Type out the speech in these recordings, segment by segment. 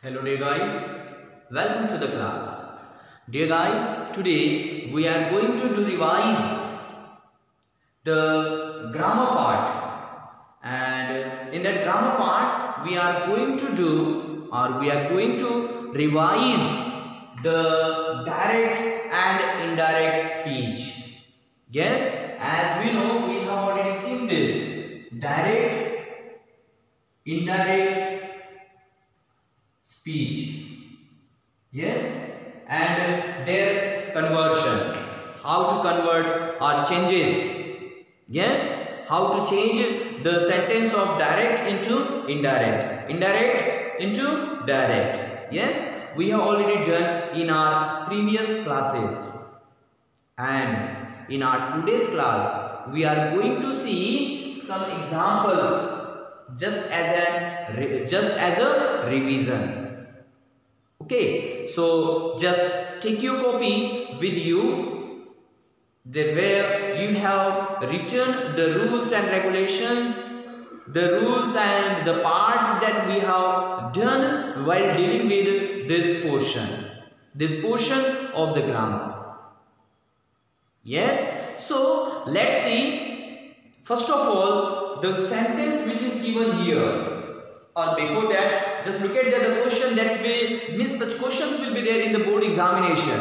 Hello dear guys, welcome to the class. Dear guys, today we are going to revise the grammar part, and in that grammar part we are going to revise the direct and indirect speech. Yes, as we know, we have already seen this direct, indirect speech. Yes, and their conversion, how to convert or changes. Yes, how to change the sentence of direct into indirect, indirect into direct. Yes, we have already done in our previous classes, and in our today's class we are going to see some examples just as a revision. Okay, so just take your copy with you, where you have written the rules and regulations, the rules and the part that we have done while dealing with this portion of the grammar. Yes, so let's see. First of all, the sentence which is given here, or before that, just look at the question that means such questions will be there in the board examination.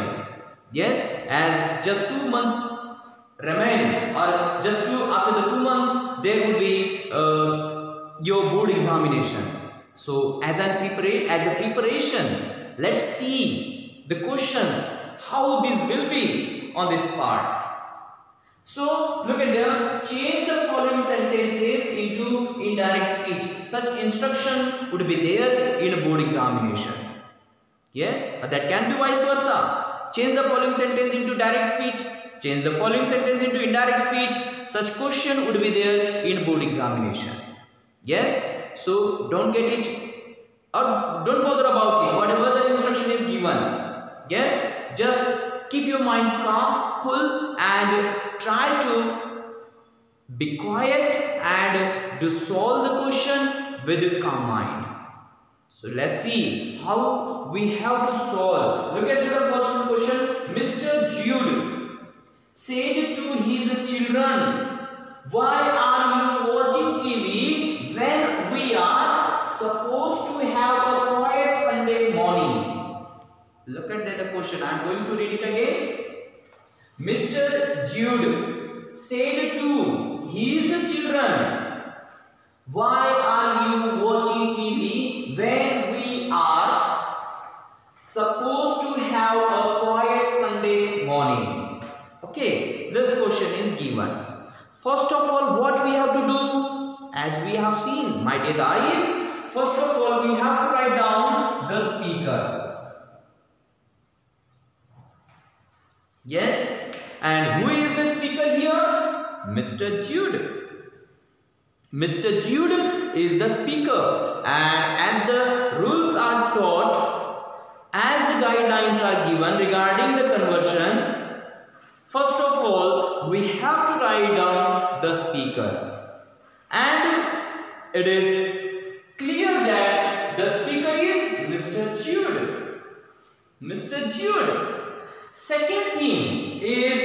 Yes, as just 2 months remain, or just after the 2 months there will be your board examination. So as a preparation, let's see the questions, how this will be on this part. So look at them. Change the following sentences into indirect speech. Such instruction would be there in a board examination. Yes, that can be vice versa. Change the following sentence into direct speech. Change the following sentence into indirect speech. Such question would be there in board examination. Yes, so don't get it or don't bother about it. Whatever the instruction is given. Yes, just keep your mind calm, cool, and try to be quiet and to solve the question with a calm mind. So let's see how we have to solve. Look at the first question. Mr. Jude said to his children, "Why are you watching TV when we are supposed to have a quiet Sunday morning?" Look at the question. I am going to read it again. Mr. Jude said to his children, "Why are you watching TV when we are supposed to have a quiet Sunday morning?" Okay, this question is given. First of all, what we have to do, as we have seen, my dear guys, first of all we have to write down the speaker. Yes, and who is the speaker here? Mr. Jude. Mr. Jude is the speaker, and as the rules are taught, as the guidelines are given regarding the conversion, first of all we have to write down the speaker, and it is clear that the speaker is Mr. Jude. Mr. Jude. Second thing is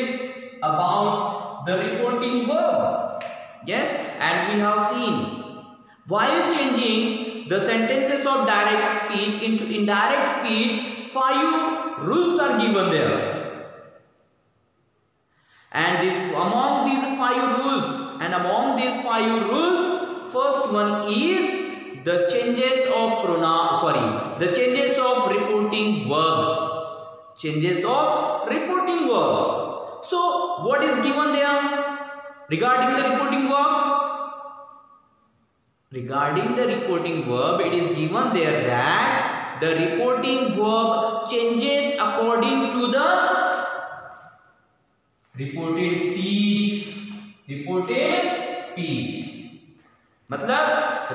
about the reporting verb. Yes, and we have seen while changing the sentences of direct speech into indirect speech, 5 rules are given there. And among these 5 rules, first one is the changes of the changes of reporting verbs. Changes of reporting verbs. So what is given there regarding the reporting verb? Regarding the reporting verb, it is given there that the reporting verb changes according to the reported speech. Reported speech मतलब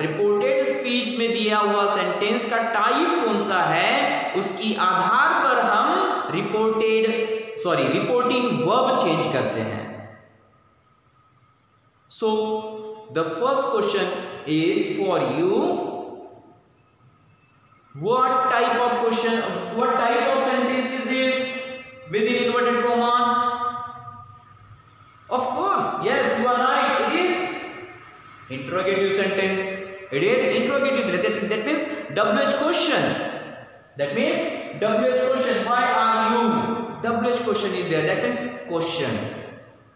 reported speech में दिया हुआ sentence का type कौन सा है, उसकी आधार पर हम रिपोर्टिंग वर्ब चेंज करते हैं. So the first question is for you. What type of question, what type of sentence is this within inverted commas? Of course, yes, you are right. It is interrogative sentence. It is interrogative. That means WH question. That means WH question. Why are you? WH question is there. That means question.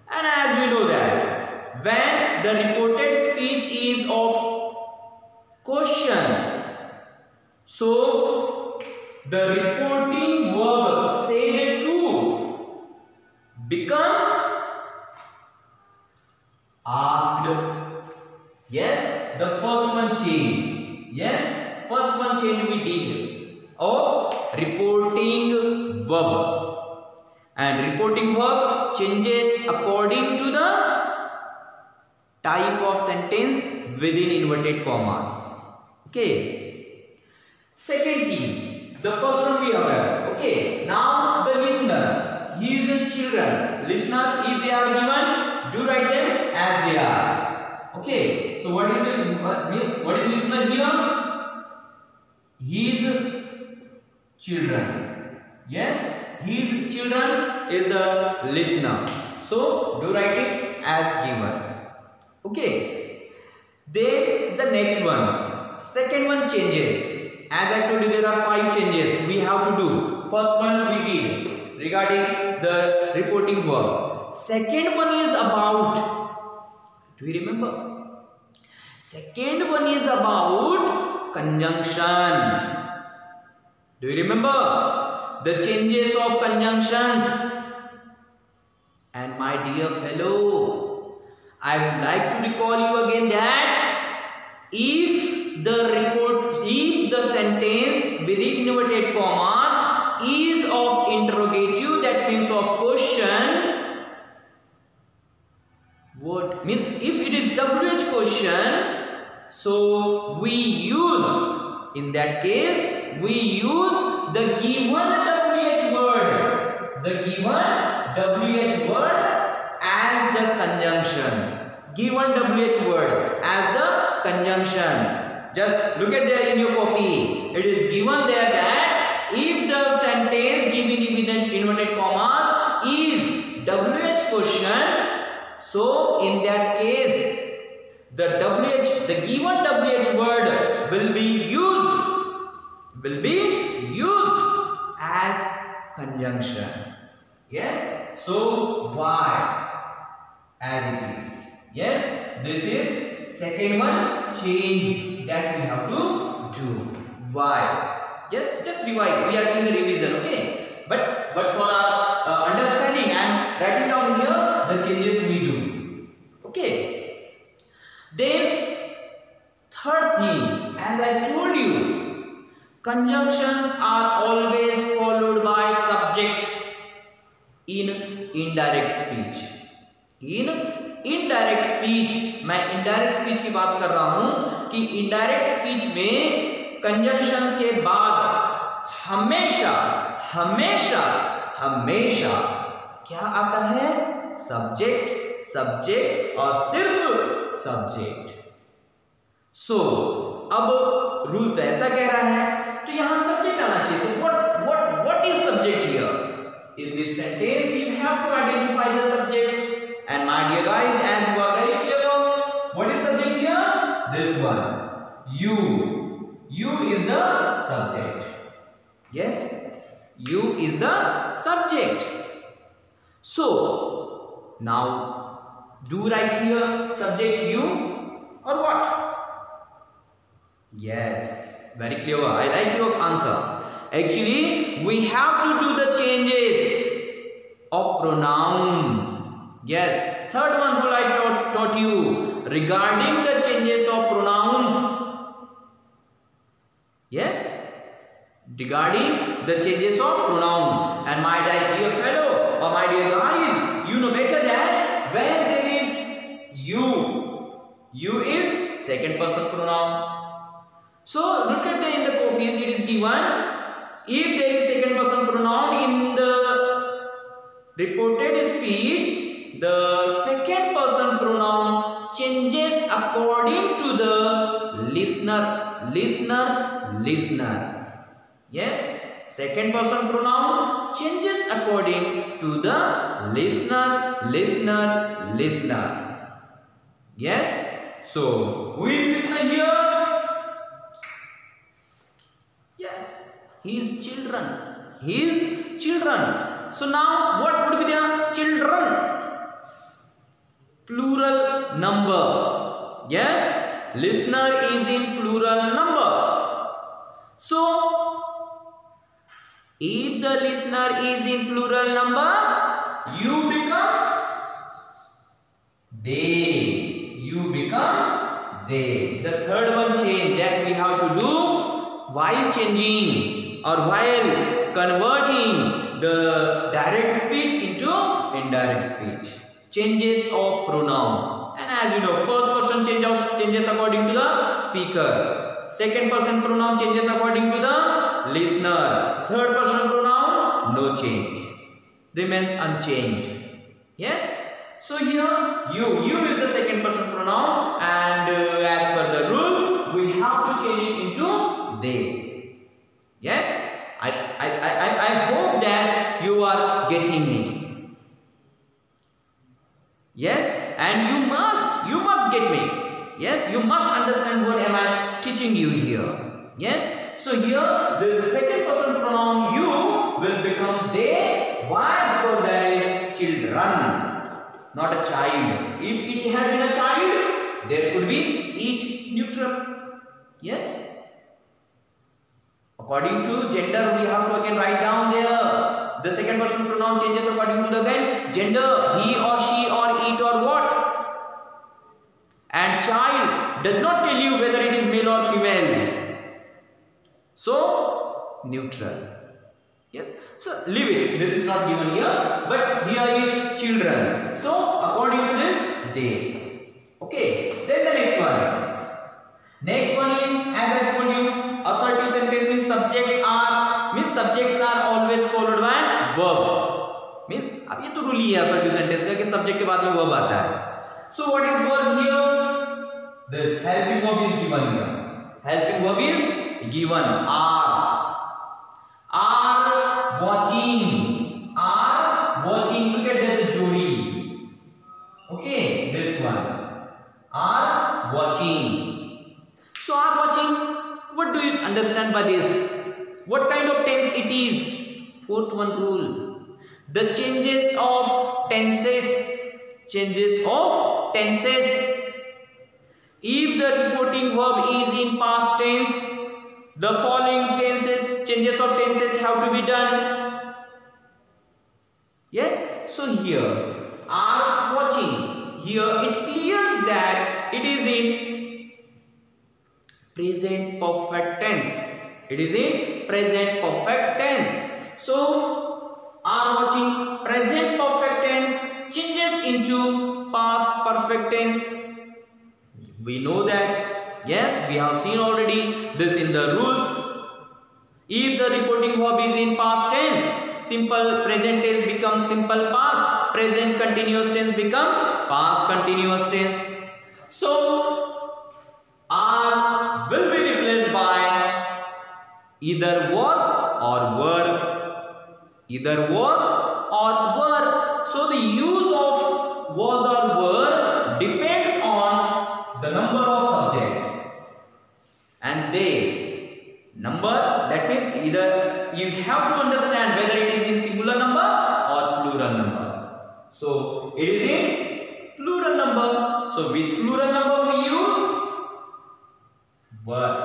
And as we know that when the reported speech is of question, so the reporting verb said to becomes asked. Yes, the first one change. Yes, first one change we did of reporting verb. And reporting verb changes according to the type of sentence within inverted commas. Okay. Second thing, the first one we have. Okay. Now the listener, he is in children. Listener, if they are given, do write them as they are. Okay. So what is the means? What is listener here? His children. Yes. His children is the listener. So do write it as given. Okay. Then the next one. Second one changes. As I told you, there are 5 changes we have to do. First one we did regarding the reporting verb. Second one is about. Do you remember? Second one is about conjunction. Do you remember? The changes of conjunctions. And my dear fellow, I would like to recall you again that if the sentence within inverted commas is of interrogative, that means of question, what means if it is WH question, so we use, in that case, we use the given WH word, as the conjunction. Given WH word as the conjunction. Just look at there in your copy. It is given there that if the sentence given in inverted commas is WH question, so in that case the given WH word will be used as conjunction. Yes. So why? As it is. Yes. This is second one change that we have to do. Why? Yes. Just revise. We are doing the revision. Okay. But for our understanding and writing down here the changes we do. Okay. Then third thing, as I told you, conjunctions are always followed by subject in indirect speech. In indirect speech, मैं indirect speech की बात कर रहा हूं कि indirect speech में conjunctions के बाद हमेशा क्या आता है? सब्जेक्ट और सिर्फ सब्जेक्ट. सो अब रूल तो ऐसा कह रहा है तो यहां सब्जेक्ट आना चाहिए. So what is subject here? In this sentence you have to identify the subject. And my dear guys, as you are very clear, what is subject here? This one. You is the subject. Yes, you is the subject. So now do write here subject you or what? Yes, very clever. I like your answer. Actually, we have to do the changes of pronoun. Yes, third one rule I taught you regarding the changes of pronouns. Yes, regarding the changes of pronouns. And my dear fellow or my dear guys, you know better that when there is you is second person pronoun. So look at in the copies it is given. If there is second person pronoun in the reported speech, the second person pronoun changes according to the listener. Yes, second person pronoun changes according to the listener. Yes, so who is listener here? Yes, his children. So now what would be the children? Plural number. Yes, listener is in plural number. So if the listener is in plural number, you becomes they. The third one change that we have to do while changing or while converting the direct speech into indirect speech. Changes of pronoun. And as you know, first person changes according to the speaker. Second person pronoun changes according to the listener. Third person pronoun, no change. Remains unchanged. Yes? So here, you is the second person pronoun, and as per the rule, we have to change it into they. Yes? I hope that you are getting me. Yes? And you must get me. Yes? You must understand what am I teaching you here. Yes? So here, the second person pronoun you will become they. Why? Because there is children, not a child. If it had been a child, there could be it neutral. Yes? According to gender, we have to again write down there. The second person pronoun changes according to the again gender, he or she or it or what. And child does not tell you whether it is male or female. So neutral. Yes. So leave it. This is not given here, but here is children. So according to this, they. Okay. Then the next one. Next one is, as I told you, assertive sentence means subjects are always followed by verb. Means अब ये तो rule ही है assertive sentence का कि subject के बाद में verb आता है. So what is verb here? This helping verb is given here. Helping verb is given. Are watching. Look at that jodi. Okay, this one. Are watching. So are watching. What do you understand by this? What kind of tense it is? Fourth one rule. The changes of tenses. If the reporting verb is in past tense, the following changes of tenses have to be done. Yes? So here, are watching. Here it clears that it is in present perfect tense. So, are watching present perfect tense changes into past perfect tense. We know that. Yes, we have seen already this in the rules. If the reporting verb is in past tense, simple present tense becomes simple past. Present continuous tense becomes past continuous tense. So, are will be replaced by either was or were. So the use of was or were depends on the number of subject and they number. That means either you have to understand whether it is in singular number or plural number. So it is in plural number. So with plural number we use were.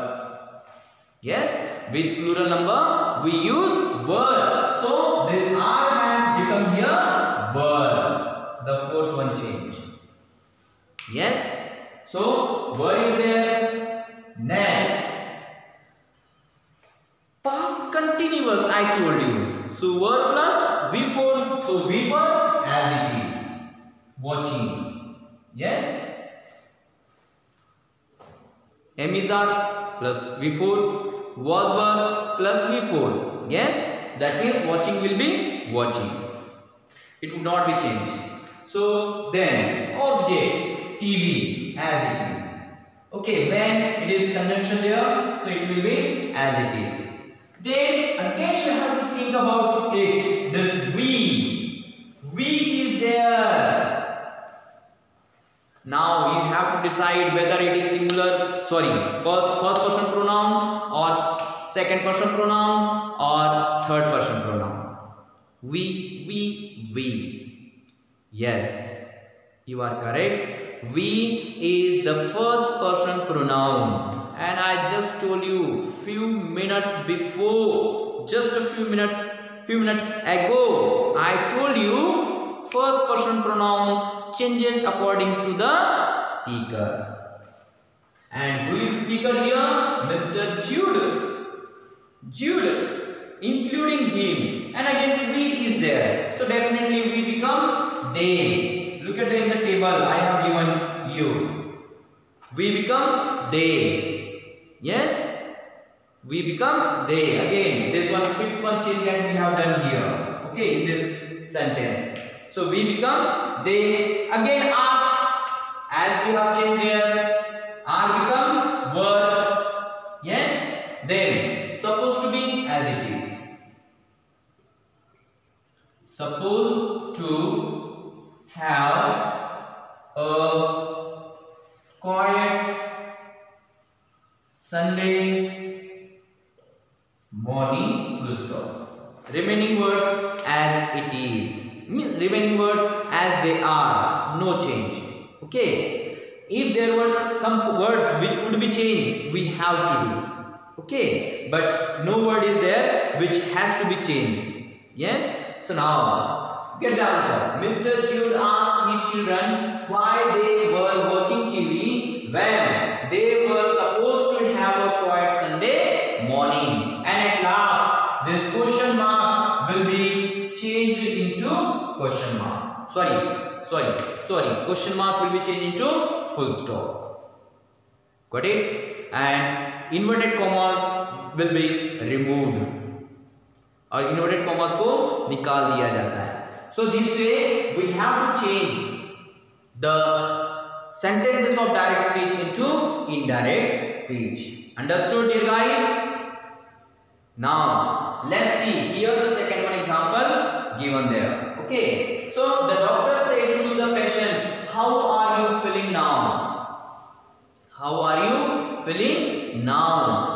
Yes, with plural number we use were. So this are has become here were. The fourth one change. Yes. So were is there. Next, past continuous. I told you. So were plus V4. So we were as it is. Watching. Yes. M is R plus V4. Was were plus V4. Yes. That means watching will be watching. It would not be changed. So then object TV as it is. Okay, when it is conjunction there, so it will be as it is. Then again you have to think about it. This we. We is there. Now you have to decide whether it is singular, first person pronoun or second person pronoun or third person pronoun. We. Yes, you are correct. We is the first person pronoun, and I just told you few minutes before, just a few minutes ago, I told you first person pronoun changes according to the speaker. And who is speaker here? Mr. Jude, including him. And again we is there, so definitely we becomes they. Look at in the table I have given you. We becomes they. Yes, we becomes they. Again, this one fifth one change that we have done here. Okay, in this sentence. So we becomes they. Again are, as we have changed there, are becomes were. Yes, then supposed to be as it is. Supposed to have a quiet Sunday morning, full stop. Remaining words as it is. Remaining words as they are. No change. Okay. If there were some words which would be changed, we have to do. Okay. But no word is there which has to be changed. Yes. So now, get the answer. Mr. Jude asked his children why they were watching TV when they were supposed to have a quiet Sunday morning. And at last, this question mark will be changed into question mark. Sorry. Question mark will be changed into full stop. Got it? And inverted commas will be removed. और inverted commas को निकाल दिया जाता है. So this way we have to change the sentences of direct speech into indirect speech. Understood, dear guys? Now let's see here the second one example given there. Okay, so the doctor said to the patient, how are you feeling now? How are you feeling now?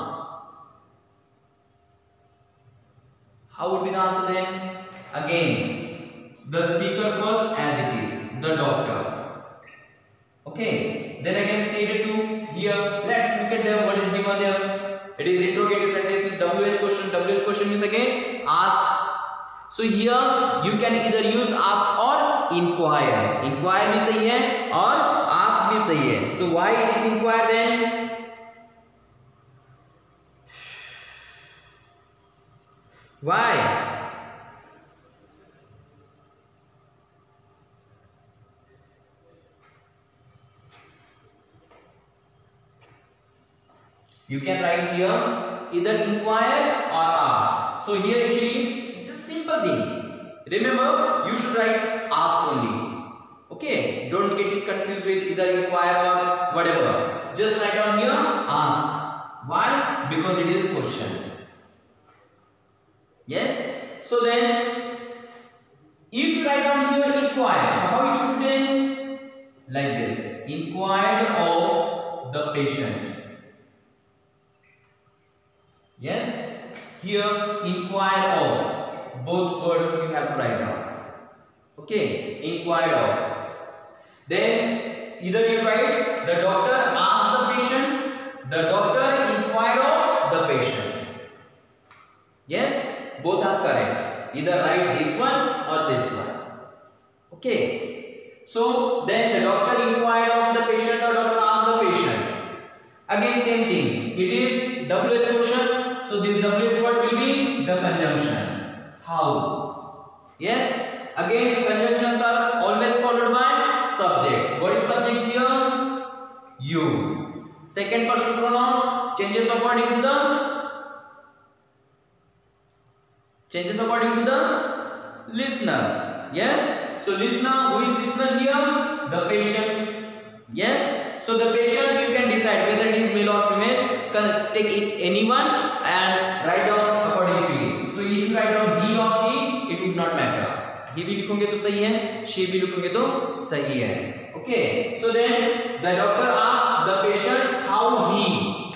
How would be the answer then? Again, the speaker first as it is, the doctor. Okay, then again say the two here. Let's look at the what is given there. It is interrogative sentence means WH question. WH question means again ask. So here you can either use ask or inquire. Inquire भी सही है और ask भी सही है. So why it is inquire then? Why? You can write here either inquire or ask. So here actually it's a simple thing. Remember, you should write ask only. Okay, don't get it confused with either inquire or whatever. Just write down here ask. Why? Because it is question. Yes. So then, if you write down here inquire, so how it would be then? Like this: inquired of the patient. Yes. Here inquire of. Both words you have to write down. Okay. Inquired of. Then either you write the doctor asked the patient. The doctor inquired of the patient. Yes. Both are correct. Either write this one or this one. Okay. So then the doctor inquired of the patient or doctor asked the patient. Again same thing. It is WH question. So this WH word will be the conjunction. How? Yes. Again conjunctions are always followed by subject. What is subject here? You. Second person pronoun changes according to the listener. Yes. So listener, who is listener here? The patient. Yes. So the patient, you can decide whether it is male or female, can take it anyone and write down according to you. So if you write down he or she, it would not matter. He भी लिखोगे तो सही है, she भी लिखोगे तो सही है. Okay. So then the doctor asks the patient how he.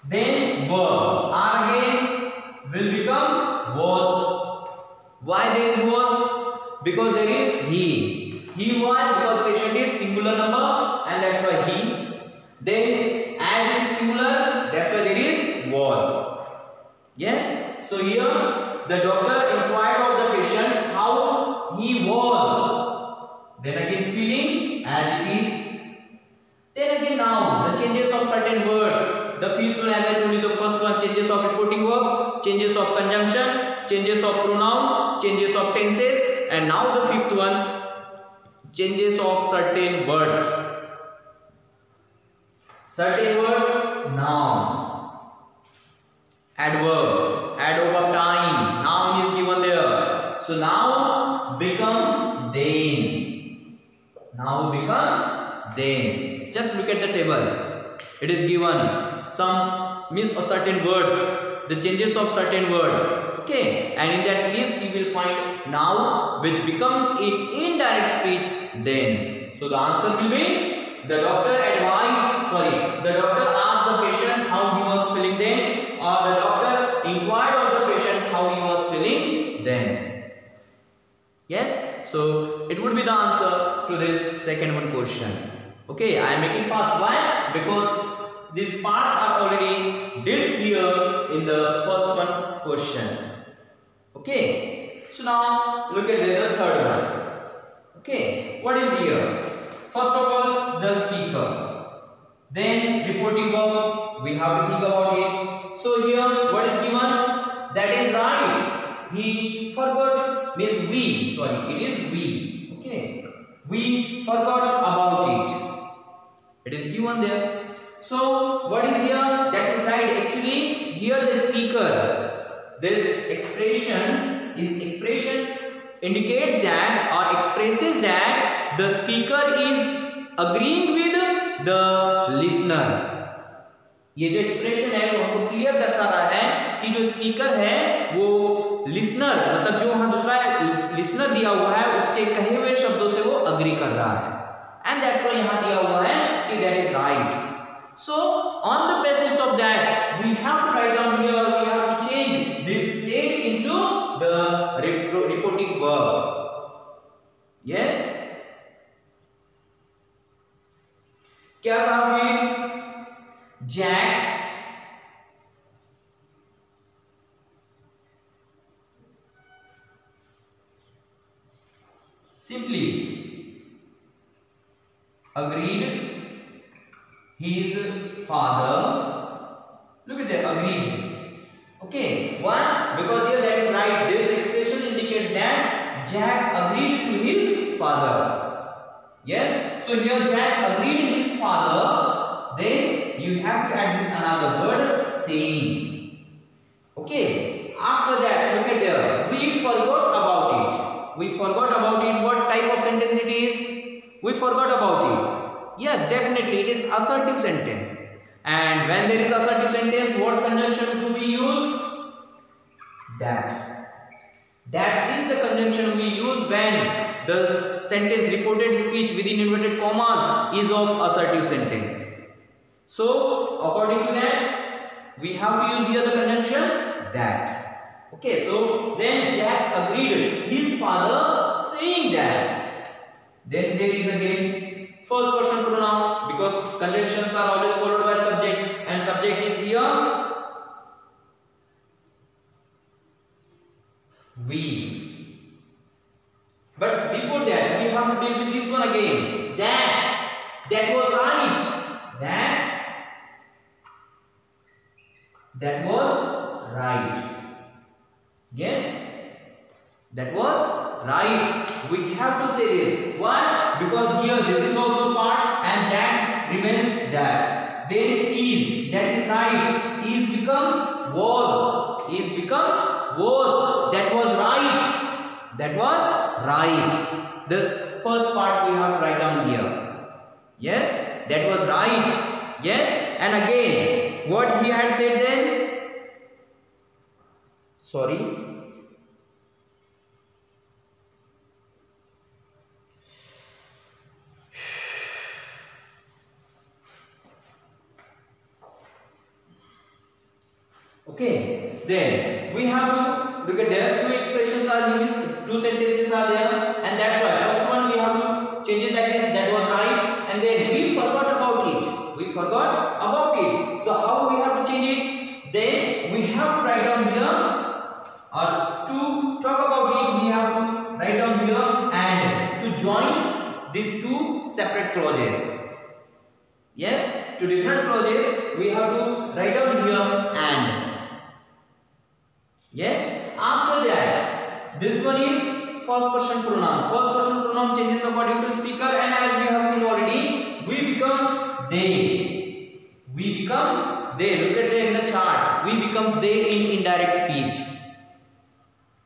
Then verb are again will become was. Why there is was? Because there is he. He why? Because patient is singular number and that's why he. Then as it is singular, that's why there is was. Yes. So here the doctor inquired of the patient how he was. Then again feeling as it is. Then again now the changes of certain words. The fifth one, as I told you, the first one, changes of reporting verb, changes of conjunction, changes of pronoun, changes of tenses, and now the fifth one, changes of certain words. Certain words, noun, adverb, adverb of time, noun is given there. So now becomes then. Now becomes then. Just look at the table. It is given some means of certain words, the changes of certain words. Okay, and in that list you will find now which becomes in indirect speech then. So the answer will be the doctor asked the patient how he was feeling then, or the doctor inquired of the patient how he was feeling then. Yes, so it would be the answer to this second one question. Okay, I am making fast. Why? Because these parts are already dealt here in the first one question. Okay, so now look at the third one. Okay, what is here? First of all, the speaker. Then reporting verb, we have to think about it. So here, what is given? That is right. He forgot, means we. Sorry, it is we. Okay, we forgot about it. It is given there. So what is here? That is right. Actually, here the speaker, this expression indicates that or expresses that the speaker is agreeing with the listener. ये जो expression है वो हमको clear दर्शा रहा है कि जो स्पीकर है वो लिसनर, मतलब जो वहां दूसरा लिसनर दिया हुआ है उसके कहे हुए शब्दों से वो अग्री कर रहा है. And that's why यहाँ दिया हुआ है कि that is right. So on the basis of that, we have to write down here, we have to change this said into the reporting verb. Yes. क्या कहा फिर? Jack simply agreed his father. Look at that, agreed. Okay, why? Because here that is right. This expression indicates that Jack agreed to his father. Yes. So here Jack agreed his father. Then you have to add this another word, saying. Okay. After that, look at there. We forgot about it. We forgot about it. What type of sentence it is? We forgot about it. Yes, definitely it is assertive sentence. And when there is assertive sentence, what conjunction do we use? That. That is the conjunction we use when the sentence reported speech within inverted commas is of assertive sentence. So according to that, we have to use here the conjunction that. Okay, so then Jack agreed his father saying that. Then there is again first person pronoun, because conjunctions are always followed by subject, and subject is here we. But before that, we have to deal with this one again. That was right. That was right. Yes, that was right. We have to say this. Why? Because here this is also part and that remains that. Then is, that is right. Is becomes was. Is becomes was. That was right. That was right. The first part we have to write down here. Yes. that was right. Yes, and again what he had said then, sorry, okay, then we have to look at there. Two expressions are used, two sentences are there, and that's why first one we have to change it like this, that was right, and then we forgot about it. We forgot about it. So how we have to change it? Then we have to write down here, or to talk about it, we have to write down here and to join these two separate clauses. Yes, two different clauses we have to write down here and. Yes, after that this one is first person pronoun. First person pronoun changes according to speaker, and as we have seen already, we becomes they. We becomes they. Look at there in the chart. We becomes they in indirect speech.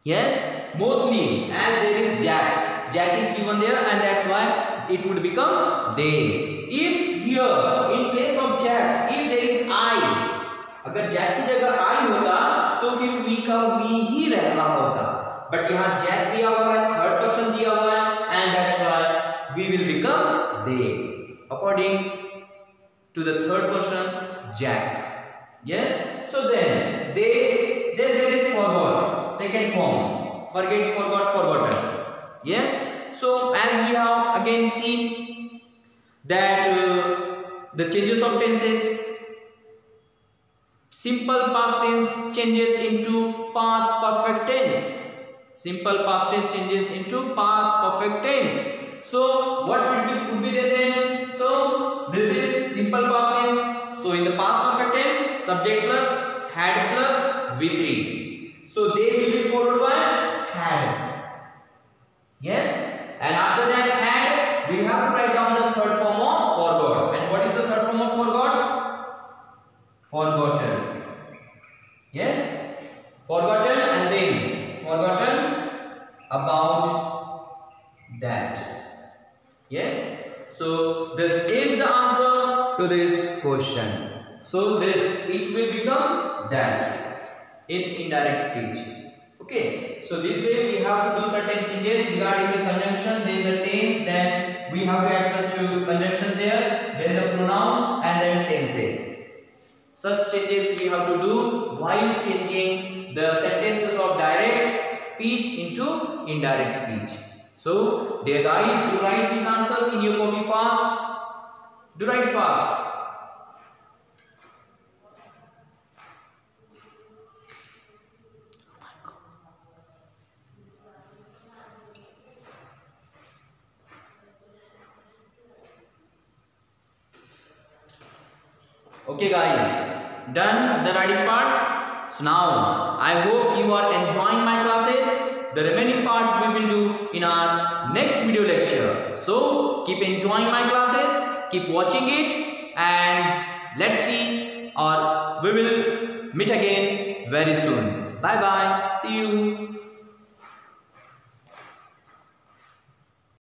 Yes, mostly as there is Jack. Jack is given there, and that's why it would become they. If here in place of Jack, if there is I, अगर Jack की जगह आई होता तो फिर we का we ही रह रहा होता, बट यहाँ जैक दिया हुआ है, थर्ड पर्सन दिया हुआ है, and that's why we will become they according to the third person Jack. Yes, so then there is forgot, second form, forget, forgot, forgotten. Yes, so as we have again seen that the changes of tenses, simple past tense changes into past perfect tense. Simple past tense changes into past perfect tense. So what would be there then? So this is simple past tense. So in the past perfect tense, subject plus had plus V3. So they will be followed by had. Yes, and after that had, we have to write down the third form of forgot. And what is the third form of forgot? Forgotten. Yes, forgotten, and then forgotten about that. Yes, so this is the answer to this question. So this, it will become that in indirect speech. Okay, so this way we have to do certain changes regarding the conjunction, then the tense, then we have to add such conjunction there, then the pronoun, and then tenses. Such changes we have to do while changing the sentences of direct speech into indirect speech. So dear guys, do write these answers in your copy fast. Do write fast. Okay guys, done the writing part. So now I hope you are enjoying my classes. The remaining part we will do in our next video lecture. So keep enjoying my classes, keep watching it, and let's see, or we will meet again very soon. Bye bye, see you.